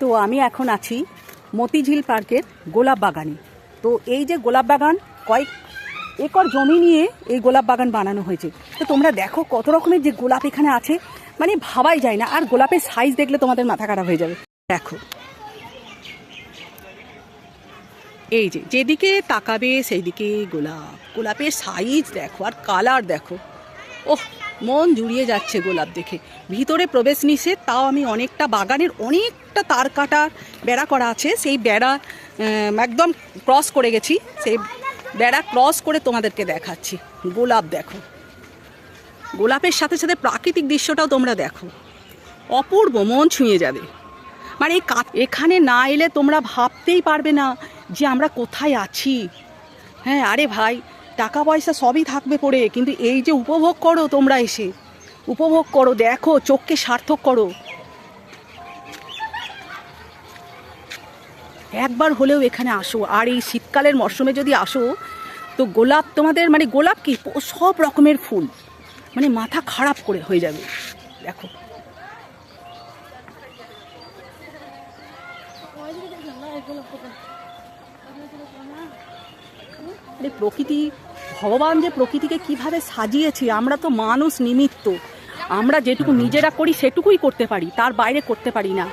তো আমি এখন আছি মতিঝিল পার্কের গোলাপ বাগানে। তো এই যে গোলাপ বাগান, কয়েক একর জমি নিয়ে এই গোলাপ বাগান বানানো হয়েছে। তো তোমরা দেখো কত রকমের যে গোলাপ এখানে আছে, মানে ভাবাই যায় না। আর গোলাপের সাইজ দেখলে তোমাদের মাথা খারাপ হয়ে যাবে। দেখো, এই যে যেদিকে তাকাবে সেই দিকে গোলাপ, গোলাপের সাইজ দেখো আর কালার দেখো। ওহ, মন জুড়িয়ে যাচ্ছে গোলাপ দেখে। ভিতরে প্রবেশ নিষেধ, তাও আমি অনেকটা বাগানের অনেকটা তার কাটার বেড়া করা আছে, সেই বেড়া একদম ক্রস করে গেছি। সেই বেড়া ক্রস করে তোমাদেরকে দেখাচ্ছি। গোলাপ দেখো, গোলাপের সাথে সাথে প্রাকৃতিক দৃশ্যটাও তোমরা দেখো, অপূর্ব, মন ছুঁয়ে যাবে। মানে এখানে না এলে তোমরা ভাবতেই পারবে না যে আমরা কোথায় আছি। হ্যাঁ, আরে ভাই, টাকা পয়সা সবই থাকবে পড়ে, কিন্তু এই যে উপভোগ করো, তোমরা এসে উপভোগ করো, দেখো, চোখকে সার্থক করো। একবার হলেও এখানে আসো। আর এই শীতকালের মরশুমে যদি আসো তো গোলাপ তোমাদের, মানে গোলাপ কি সব রকমের ফুল, মানে মাথা খারাপ করে হয়ে যাবে। দেখো, প্রকৃতি, ভগবান যে প্রকৃতিকে কিভাবে সাজিয়েছে, আমরা তো মানুষ নিমিত্ত। আমরা যেটুকু নিজেরা করি সেটুকুই করতে পারি, তার বাইরে করতে পারি না।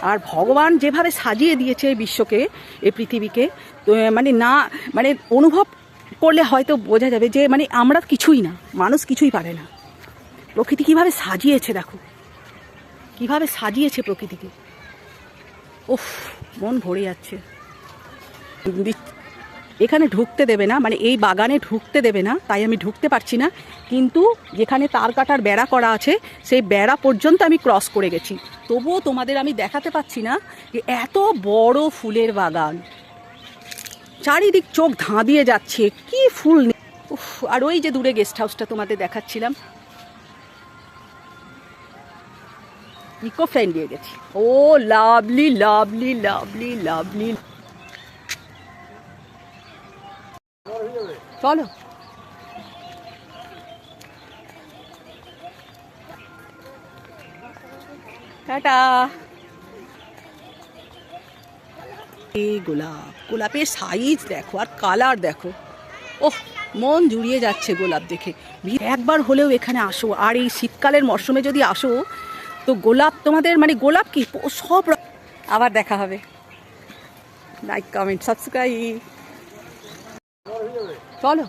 আর ভগবান যেভাবে সাজিয়ে দিয়েছে এই বিশ্বকে, এই পৃথিবীকে, মানে না, মানে অনুভব করলে হয়তো বোঝা যাবে যে মানে আমরা কিছুই না, মানুষ কিছুই পারে না। প্রকৃতি কিভাবে সাজিয়েছে দেখো, কিভাবে সাজিয়েছে প্রকৃতিকে। ওফ, মন ভরে যাচ্ছে। এখানে ঢুকতে দেবে না, মানে এই বাগানে ঢুকতে দেবে না, তাই আমি ঢুকতে পারছি না। কিন্তু যেখানে তার কাটার বেড়া করা আছে সেই বেড়া পর্যন্ত আমি ক্রস করে গেছি। তবুও তোমাদের আমি দেখাতে পাচ্ছি না যে এত বড় ফুলের বাগান, চারিদিক চোখ ধাঁধিয়ে যাচ্ছে, কি ফুল। উফ, আর ওই যে দূরে গেস্ট হাউসটা তোমাদের দেখাচ্ছিলাম, ইকো ফ্রেন্ডলি হয়ে গেছি। ও লাভলি লাভলি লাভলি লাভলি। চলো, টাটা। এই গোলাপ, গোলাপের সাইজ দেখো আর কালার দেখো। ওহ, মন জুড়িয়ে যাচ্ছে গোলাপ দেখে। একবার হলেও এখানে আসো। আর এই শীতকালের মরশুমে যদি আসো তো গোলাপ তোমাদের, মানে গোলাপ কি সব। আবার দেখা হবে। Like, comment, subscribe. চলো।